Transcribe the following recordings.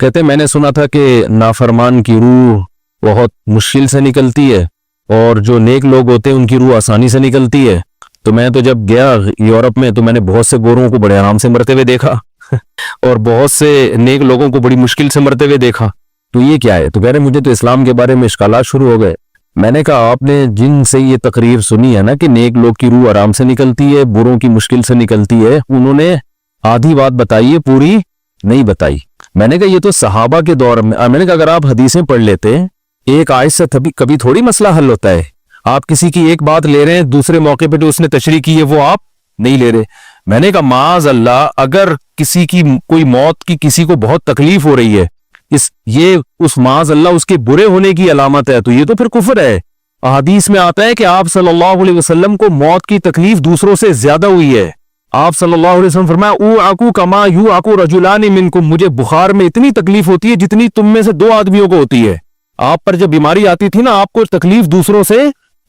کہتے میں نے سنا تھا کہ نافرمان کی روح بہت مشکل سے نکلتی ہے اور جو نیک لوگ ہوتے ہیں ان کی روح آسانی سے نکلتی ہے. تو میں تو جب گیا یورپ میں تو میں نے بہت سے گوروں کو بڑے آرام سے مرتے ہوئے دیکھا اور بہت سے نیک لوگوں کو بڑی مشکل سے مرتے ہوئے دیکھا. تو یہ کیا ہے؟ تو کہہ رہے مجھے تو اسلام کے بارے میں اشکالات شروع ہو گئے. میں نے کہا آپ نے جن سے یہ تقریر سنی ہے نا کہ نیک لوگ کی روح آرام سے نکلتی ہے، بروں کی مشکل سے نکلتی ہے، انہوں نے آدھی بات بتائی ہے، پوری نہیں بتائی. میں نے کہا یہ تو صحابہ کے دور میں نے کہا اگر آپ حدیثیں پڑھ لیتے ایک آیت سے کبھی تھوڑی مسئلہ حل ہوتا ہے. آپ کسی کی ایک بات لے رہے ہیں، دوسرے موقع پہ جو اس نے تشریح کی ہے وہ آپ نہیں لے رہے. میں نے کہا معاذ اللہ، اگر کسی کی کوئی موت کی کسی کو بہت تکلیف ہو رہی ہے، یہ اس معاذ اللہ اس کے برے ہونے کی علامت ہے، تو یہ تو پھر کفر ہے. حدیث میں آتا ہے کہ آپ صلی اللہ علیہ وسلم کو موت کی تکلیف دوسروں سے زیادہ ہوئی ہے. آپ صلی اللہ علیہ وسلم فرمایا اوعکو کما یوعکو رجلان منکم، مجھے بخار میں اتنی تکلیف ہوتی ہے جتنی تم میں سے 2 آدمیوں کو ہوتی ہے. آپ پر جب بیماری آتی تھی نا، آپ کو تکلیف دوسروں سے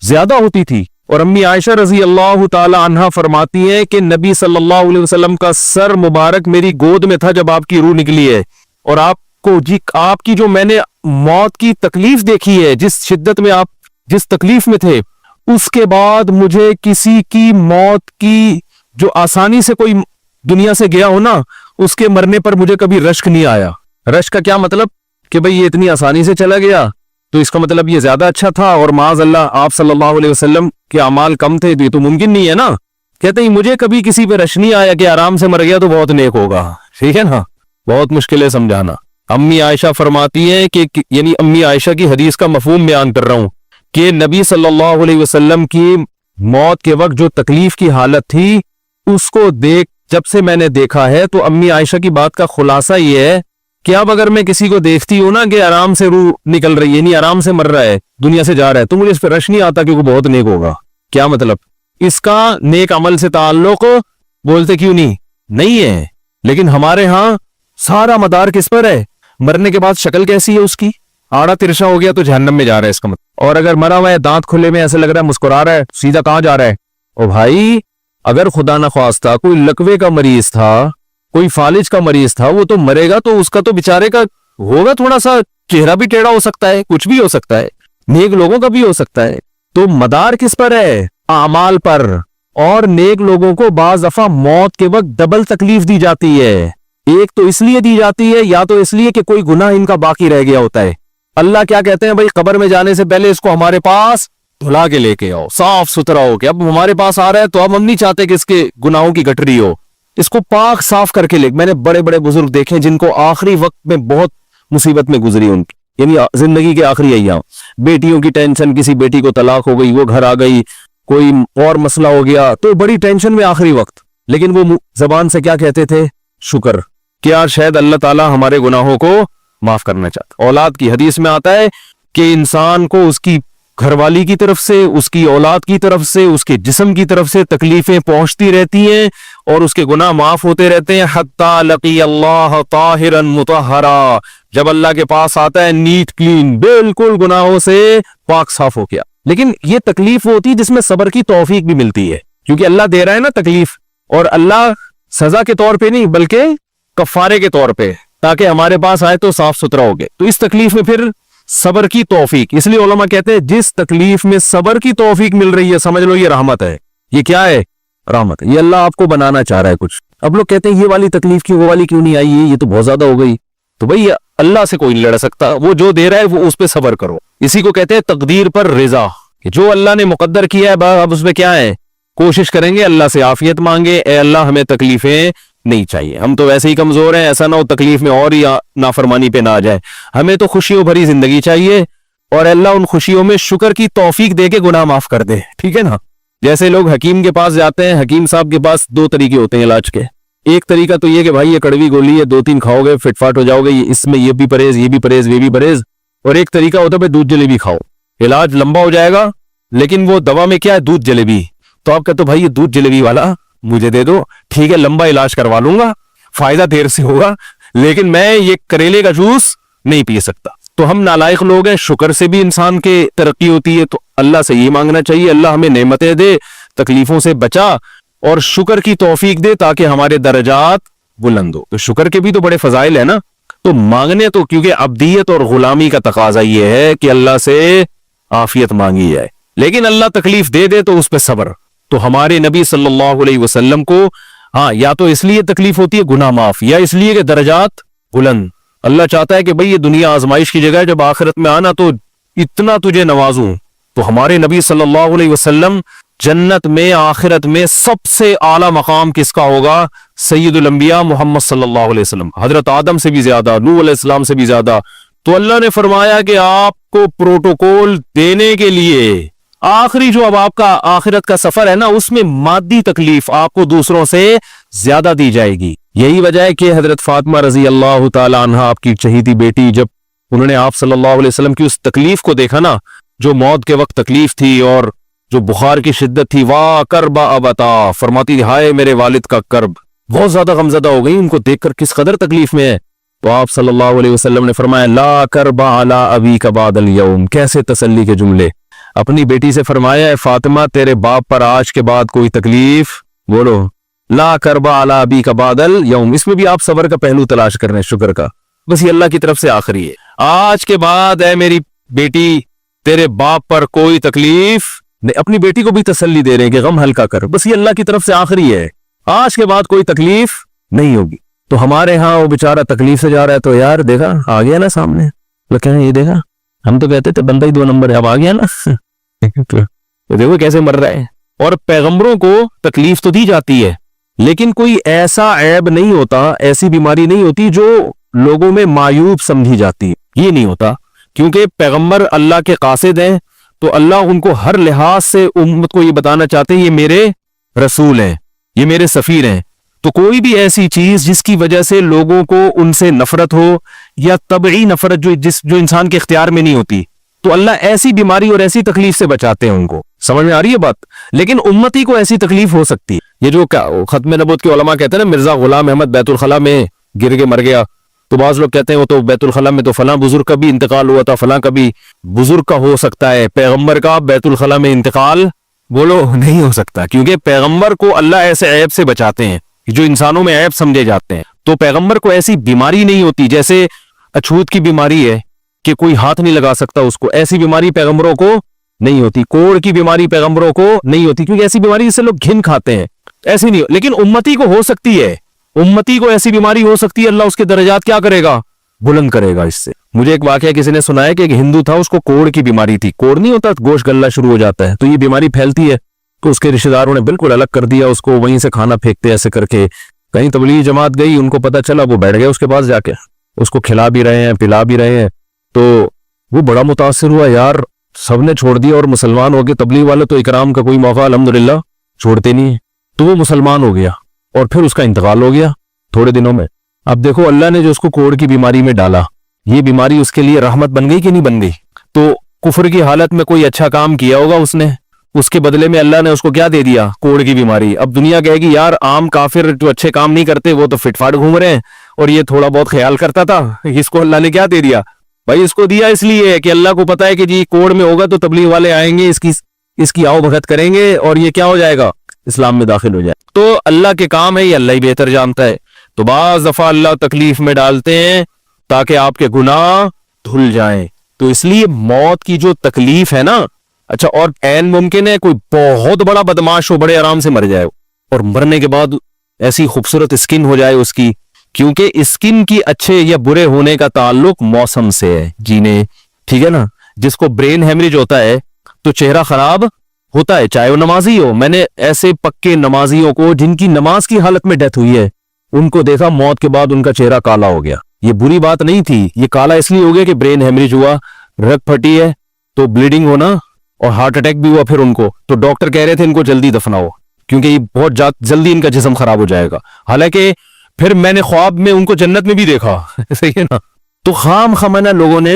زیادہ ہوتی تھی. اور امی عائشہ رضی اللہ تعالی عنہا فرماتی ہیں کہ نبی صلی اللہ علیہ وسلم کا سر مبارک میری گود میں تھا جب آپ کی روح نکلی ہے، اور آپ کی جو میں نے موت کی تکلیف دیکھی ہے، جس شدت میں آپ جس تکلیف میں تھے، اس کے بعد مجھے کسی کی موت کی جو آسانی سے کوئی دنیا سے گیا ہو نا، اس کے مرنے پر مجھے کبھی رشک نہیں آیا. رشک کا کیا مطلب؟ کہ بھئی یہ اتنی آسانی سے چلا گیا تو اس کا مطلب یہ زیادہ اچھا تھا، اور معاذ اللہ آپ صلی اللہ علیہ وسلم کے اعمال کم تھے، تو یہ تو ممکن نہیں ہے نا. کہتے ہیں مجھے کبھی کسی پہ رش نہیں آیا کہ آرام سے مر گیا تو بہت نیک ہوگا. ٹھیک ہے نا، بہت مشکل ہے سمجھانا. امی عائشہ فرماتی ہیں کہ یعنی امی عائشہ کی حدیث کا مفہوم بیان کر رہا ہوں کہ نبی صلی اللہ علیہ وسلم کی موت کے وقت جو تکلیف کی حالت تھی، اس کو جب سے میں نے دیکھا ہے، تو امی عائشہ کی بات کا خلاصہ یہ ہے کہ اب اگر میں کسی کو دیکھتی ہوں نا کہ آرام سے روح نکل رہی ہے، یعنی آرام سے مر رہا ہے، دنیا سے جا رہا ہے، تو مجھے اس پہ رش نہیں آتا کہ وہ بہت نیک ہوگا. کیا مطلب؟ اس کا نیک عمل سے تعلق بولتے کیوں نہیں ہے. لیکن ہمارے ہاں سارا مدار کس پر ہے؟ مرنے کے بعد شکل کیسی ہے اس کی؟ آڑا ترشا ہو گیا تو جہنم میں جا رہا ہے اس کا مطلب. اور اگر مرا ہوا ہے، دانت کھلے میں، ایسے لگ رہا ہے مسکرا رہا ہے، سیدھا کہاں جا رہا ہے؟ او بھائی، اگر خدا نہ خواستہ کوئی لکوے کا مریض تھا، کوئی فالج کا مریض تھا، وہ تو مرے گا تو اس کا تو بیچارے کا ہوگا تھوڑا سا چہرہ بھی ٹیڑھا ہو سکتا ہے، کچھ بھی ہو سکتا ہے، نیک لوگوں کا بھی ہو سکتا ہے. تو مدار کس پر ہے؟ اعمال پر. اور نیک لوگوں کو بعض دفعہ موت کے وقت ڈبل تکلیف دی جاتی ہے. ایک تو اس لیے دی جاتی ہے، یا تو اس لیے کہ کوئی گناہ ان کا باقی رہ گیا ہوتا ہے. اللہ کیا کہتے ہیں؟ بھائی قبر میں جانے سے پہلے اس کو ہمارے پاس دھلا کے لے کے آؤ، صاف ستھرا ہو کے. اب ہمارے پاس آ رہا ہے تو اب ہم نہیں چاہتے کہ اس کے گناہوں کی گٹری ہو، اس کو پاک صاف کر کے لے. میں نے بڑے بڑے بزرگ دیکھے جن کو آخری وقت میں بہت مصیبت میں گزری ان کی، یعنی زندگی کے آخری ایام، بیٹیوں کی ٹینشن، کسی بیٹی کو طلاق ہو گئی، وہ گھر آ گئی، کوئی اور مسئلہ ہو گیا، تو بڑی ٹینشن میں آخری وقت. لیکن وہ زبان سے کیا کہتے تھے؟ شکر. کیا شاید اللہ تعالی ہمارے گناہوں کو معاف کرنا چاہتا. اولاد کی حدیث میں آتا ہے کہ انسان کو اس کی گھر والی کی طرف سے، اس کی اولاد کی طرف سے، اس کے جسم کی طرف سے تکلیفیں پہنچتی رہتی ہیں اور اس کے گناہ معاف ہوتے رہتے ہیں، حتی لقی اللہ طاہرا مطہرا، جب اللہ کے پاس آتا ہے نیٹ کلین، بالکل گناہوں سے پاک صاف ہو گیا. لیکن یہ تکلیف ہوتی ہے جس میں صبر کی توفیق بھی ملتی ہے، کیونکہ اللہ دے رہا ہے نا تکلیف، اور اللہ سزا کے طور پہ نہیں بلکہ کفارے کے طور پہ، تاکہ ہمارے پاس آئے تو صاف ستھرا ہو گئے. تو اس تکلیف میں پھر صبر کی توفیق، اس لیے علماء کہتے ہیں جس تکلیف میں صبر کی توفیق مل رہی ہے، سمجھ لو یہ رحمت ہے. یہ کیا ہے؟ رحمت ہے. یہ اللہ آپ کو بنانا چاہ رہا ہے کچھ. اب لوگ کہتے ہیں یہ والی تکلیف کیوں، وہ والی کیوں نہیں آئی، یہ تو بہت زیادہ ہو گئی. تو بھئی اللہ سے کوئی نہیں لڑ سکتا، وہ جو دے رہا ہے وہ اس پہ صبر کرو. اسی کو کہتے ہیں تقدیر پر رضا، کہ جو اللہ نے مقدر کیا ہے اب اس پہ کیا ہے؟ کوشش کریں گے، اللہ سے عافیت مانگے، اے اللہ ہمیں تکلیفیں نہیں چاہیے، ہم تو ویسے ہی کمزور ہیں، ایسا نہ ہو تکلیف میں اور ہی نافرمانی پہ نہ آ جائے. ہمیں تو خوشیوں بھری زندگی چاہیے، اور اللہ ان خوشیوں میں شکر کی توفیق دے کے گناہ معاف کر دے. ٹھیک ہے نا؟ جیسے لوگ حکیم کے پاس جاتے ہیں، حکیم صاحب کے پاس 2 طریقے ہوتے ہیں علاج کے. ایک طریقہ تو یہ کہ بھائی یہ کڑوی گولی ہے، 2-3 کھاؤ گے فٹ فاٹ ہو جاؤ گے، اس میں یہ بھی پرہیز، یہ بھی پرہیز، یہ بھی پرہیز. اور ایک طریقہ ہوتا ہے بھائی دودھ جلیبی کھاؤ، علاج لمبا ہو جائے گا، لیکن وہ دوا میں کیا ہے؟ دودھ جلیبی. تو آپ کہتے ہو بھائی یہ دودھ جلیبی والا مجھے دے دو، ٹھیک ہے لمبا علاج کروا لوں گا، فائدہ دیر سے ہوگا، لیکن میں یہ کریلے کا جوس نہیں پی سکتا. تو ہم نالائق لوگ ہیں. شکر سے بھی انسان کے ترقی ہوتی ہے، تو اللہ سے یہ مانگنا چاہیے اللہ ہمیں نعمتیں دے، تکلیفوں سے بچا، اور شکر کی توفیق دے تاکہ ہمارے درجات بلند ہو. تو شکر کے بھی تو بڑے فضائل ہیں نا. تو مانگنے تو کیونکہ عبدیت اور غلامی کا تقاضا یہ ہے کہ اللہ سے عافیت مانگی جائے، لیکن اللہ تکلیف دے دے تو اس پہ صبر. تو ہمارے نبی صلی اللہ علیہ وسلم کو ہاں یا تو اس لیے تکلیف ہوتی ہے گناہ معاف، یا اس لیے کہ درجات بلند. اللہ چاہتا ہے کہ بھئی یہ دنیا آزمائش کی جگہ ہے، جب آخرت میں آنا تو اتنا تجھے نوازوں. تو ہمارے نبی صلی اللہ علیہ وسلم جنت میں آخرت میں سب سے اعلیٰ مقام کس کا ہوگا؟ سید الانبیاء محمد صلی اللہ علیہ وسلم، حضرت آدم سے بھی زیادہ، نوح علیہ السلام سے بھی زیادہ. تو اللہ نے فرمایا کہ آپ کو پروٹوکول دینے کے لیے آخری جو اب آپ کا آخرت کا سفر ہے نا، اس میں مادی تکلیف آپ کو دوسروں سے زیادہ دی جائے گی. یہی وجہ ہے کہ حضرت فاطمہ رضی اللہ تعالی عنہ آپ کی چہیتی بیٹی، جب انہوں نے آپ صلی اللہ علیہ وسلم کی اس تکلیف کو دیکھا نا، جو موت کے وقت تکلیف تھی اور جو بخار کی شدت تھی، واہ کرب ابتا، فرماتی ہائے میرے والد کا کرب، بہت زیادہ غمزدہ ہو گئی ان کو دیکھ کر کس قدر تکلیف میں ہے. تو آپ صلی اللہ علیہ وسلم نے فرمایا لا کرب علی ابیک بعد اليوم. کیسے تسلی کے جملے. اپنی بیٹی سے فرمایا اے فاطمہ تیرے باپ پر آج کے بعد کوئی تکلیف، بولو لا کرب علی ابیک بعد اليوم. اس میں بھی آپ صبر کا پہلو تلاش کر رہے ہیں، شکر کا. بس یہ اللہ کی طرف سے آخری ہے. آج کے بعد اے میری بیٹی تیرے باپ پر کوئی تکلیف نہیں. اپنی بیٹی کو بھی تسلی دے رہے ہیں کہ غم ہلکا کر، بس یہ اللہ کی طرف سے آخری ہے، آج کے بعد کوئی تکلیف نہیں ہوگی. تو ہمارے ہاں وہ بیچارہ تکلیف سے جا رہا ہے، تو یار دیکھا آ گیا نا سامنے، وہ کہیں یہ دیکھا ہم تو کہتے تھے بندہ ہی 2 نمبر ہے، اب آ گیا نا. تو دیکھو کیسے مر رہا ہے. اور پیغمبروں کو تکلیف تو دی جاتی ہے، لیکن کوئی ایسا عیب نہیں ہوتا، ایسی بیماری نہیں ہوتی جو لوگوں میں معیوب سمجھی جاتی. یہ نہیں ہوتا، کیونکہ پیغمبر اللہ کے قاصد ہیں، تو اللہ ان کو ہر لحاظ سے امت کو یہ بتانا چاہتے ہیں یہ میرے رسول ہیں، یہ میرے سفیر ہیں. تو کوئی بھی ایسی چیز جس کی وجہ سے لوگوں کو ان سے نفرت ہو، یا طبعی نفرت جو انسان کے اختیار میں نہیں ہوتی، تو اللہ ایسی بیماری اور ایسی تکلیف سے بچاتے ہیں ان کو. سمجھ میں آ رہی ہے بات؟ لیکن امتی کو ایسی تکلیف ہو سکتی ہے. یہ جو ختم نبوت کے علماء کہتے ہیں نا مرزا غلام احمد بیت الخلاء میں گر کے مر گیا، تو بعض لوگ کہتے ہیں وہ تو بیت الخلاء میں تو فلاں بزرگ کا بھی انتقال ہوا تھا، فلاں کا بھی بزرگ کا ہو سکتا ہے، پیغمبر کا بیت الخلاء میں انتقال بولو نہیں ہو سکتا، کیونکہ پیغمبر کو اللہ ایسے عیب سے بچاتے ہیں جو انسانوں میں عیب سمجھے جاتے ہیں. تو پیغمبر کو ایسی بیماری نہیں ہوتی، جیسے اچھوت کی بیماری ہے کہ کوئی ہاتھ نہیں لگا سکتا اس کو، ایسی بیماری پیغمبروں کو نہیں ہوتی. کوڑ کی بیماری پیغمبروں کو نہیں ہوتی، کیونکہ ایسی بیماری جس سے لوگ گھن کھاتے ہیں، ایسی نہیں. لیکن امتی کو ہو سکتی ہے، امتی کو ایسی بیماری ہو سکتی ہے، اللہ اس کے درجات کیا کرے گا؟ بلند کرے گا اس سے. مجھے ایک واقعہ کسی نے سنایا کہ ایک ہندو تھا، اس کو کوڑ کی بیماری تھی. کوڑ نہیں ہوتا گوشت گلنا شروع ہو جاتا ہے، تو یہ بیماری پھیلتی ہے. تو اس کے رشتہ داروں نے بالکل الگ کر دیا اس کو، وہیں سے کھانا پھینکتے ایسے کر کے. کہیں تبلیغی جماعت گئی، ان کو پتا چلا، وہ بیٹھ گئے اس کے پاس جا کے، اس کو کھلا بھی رہے ہیں پلا بھی رہے ہیں. تو وہ بڑا متاثر ہوا، یار سب نے چھوڑ دیا اور مسلمان ہو گئے. تبلیغ والے تو اکرام کا کوئی موقع الحمدللہ چھوڑتے نہیں ہیں. تو وہ مسلمان ہو گیا اور پھر اس کا انتقال ہو گیا تھوڑے دنوں میں. اب دیکھو اللہ نے جو اس کو کوڑ کی بیماری میں ڈالا، یہ بیماری اس کے لیے رحمت بن گئی کہ نہیں بن گئی؟ تو کفر کی حالت میں کوئی اچھا کام کیا ہوگا اس نے، اس کے بدلے میں اللہ نے اس کو کیا دے دیا؟ کوڑ کی بیماری. اب دنیا کہے گی یار عام کافر جو اچھے کام نہیں کرتے وہ تو فٹ فاٹ گھوم رہے ہیں، اور یہ تھوڑا بہت خیال کرتا تھا، اس کو اللہ نے کیا دے دیا؟ بھائی اس کو دیا اس لیے کہ اللہ کو پتا ہے کہ جی کوڑ میں ہوگا تو تبلیغ والے آئیں گے، اس کی آؤ بھگت کریں گے اور یہ کیا ہو جائے گا؟ اسلام میں داخل ہو جائے. تو اللہ کے کام ہے، یہ اللہ ہی بہتر جانتا ہے. تو بعض دفعہ اللہ تکلیف میں ڈالتے ہیں تاکہ آپ کے گناہ دھل جائیں. تو اس لیے موت کی جو تکلیف ہے نا، اچھا اور عین ممکن ہے کوئی بہت بڑا بدماش ہو، بڑے آرام سے مر جائے، اور مرنے کے بعد ایسی خوبصورت اسکن ہو جائے اس کی، کیونکہ اسکن کی اچھے یا برے ہونے کا تعلق موسم سے ہے جینے. ٹھیک ہے نا؟ جس کو برین ہیمریج ہوتا ہے تو چہرہ خراب ہوتا ہے، چاہے وہ نمازی ہو. میں نے ایسے پکے نمازیوں کو جن کی نماز کی حالت میں ڈیتھ ہوئی ہے، ان کو دیکھا موت کے بعد ان کا چہرہ کالا ہو گیا. یہ بری بات نہیں تھی، یہ کالا اس لیے ہو گیا کہ برین ہیمریج ہوا، رگ پھٹی ہے تو بلیڈنگ ہونا، اور ہارٹ اٹیک بھی ہوا پھر ان کو. تو ڈاکٹر کہہ رہے تھے ان کو جلدی دفناؤ کیونکہ یہ بہت جلدی ان کا جسم خراب ہو جائے گا. حالانکہ پھر میں نے خواب میں ان کو جنت میں بھی دیکھا. صحیح ہے نا؟ تو خام خمانہ لوگوں نے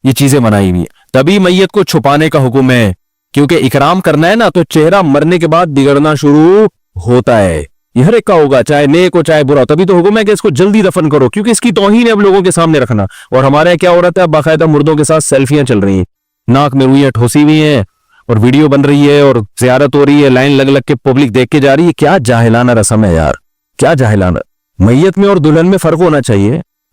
یہ چیزیں بنائی ہوئی ہیں. تبھی میت کو چھپانے کا حکم ہے، کیونکہ اکرام کرنا ہے نا، تو چہرہ مرنے کے بعد بگڑنا شروع ہوتا ہے. یہ ہر ایک کا ہوگا، چاہے نیک ہو چاہے برا. تبھی تو حکم ہے کہ اس کو جلدی دفن کرو، کیونکہ اس کی توہین ہے اب لوگوں کے سامنے رکھنا. اور ہمارے کیا ہو رہا تھا، باقاعدہ مردوں کے ساتھ سیلفیاں چل رہی ہیں، ناک میں روئیاں ٹھوسی ہوئی ہیں اور ویڈیو بن رہی ہے اور زیارت ہو رہی ہے، لائن لگ لگ کے پبلک دیکھ کے جا رہی ہے. کیا جاہلانہ رسم ہے یار، کیا جاہلانہ. میت میں اور دلہن میں فرق ہونا چاہیے.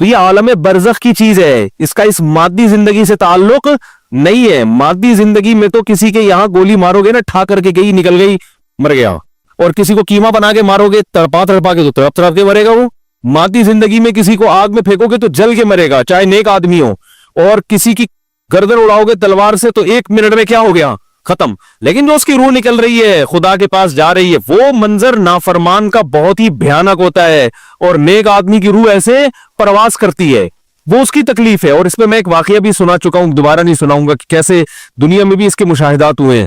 تو یہ عالم برزخ کی چیز ہے, اس کا اس مادی زندگی سے تعلق نہیں ہے. مادی زندگی میں تو کسی کے یہاں گولی مارو گے نا, ٹھا کر کے گئی, نکل گئی, مر گیا. اور کسی کو کیما بنا کے مارو گے تڑپا تڑپا کے, تو تڑپ تڑپ کے مرے گا وہ. مادی زندگی میں کسی کو آگ میں پھینکو گے تو جل کے مرے گا, چاہے نیک آدمی ہو. اور کسی کی گردن اڑاؤ گے تلوار سے تو 1 منٹ میں کیا ہو گیا, ختم. لیکن جو اس کی روح نکل رہی ہے, خدا کے پاس جا رہی ہے, وہ منظر نافرمان کا بہت ہی بھیانک ہوتا ہے. اور نیک آدمی کی روح ایسے پرواز کرتی ہے, وہ اس کی تکلیف ہے. اور اس پہ میں ایک واقعہ بھی سنا چکا ہوں, دوبارہ نہیں سناؤں گا کہ کیسے دنیا میں بھی اس کے مشاہدات ہوئے ہیں.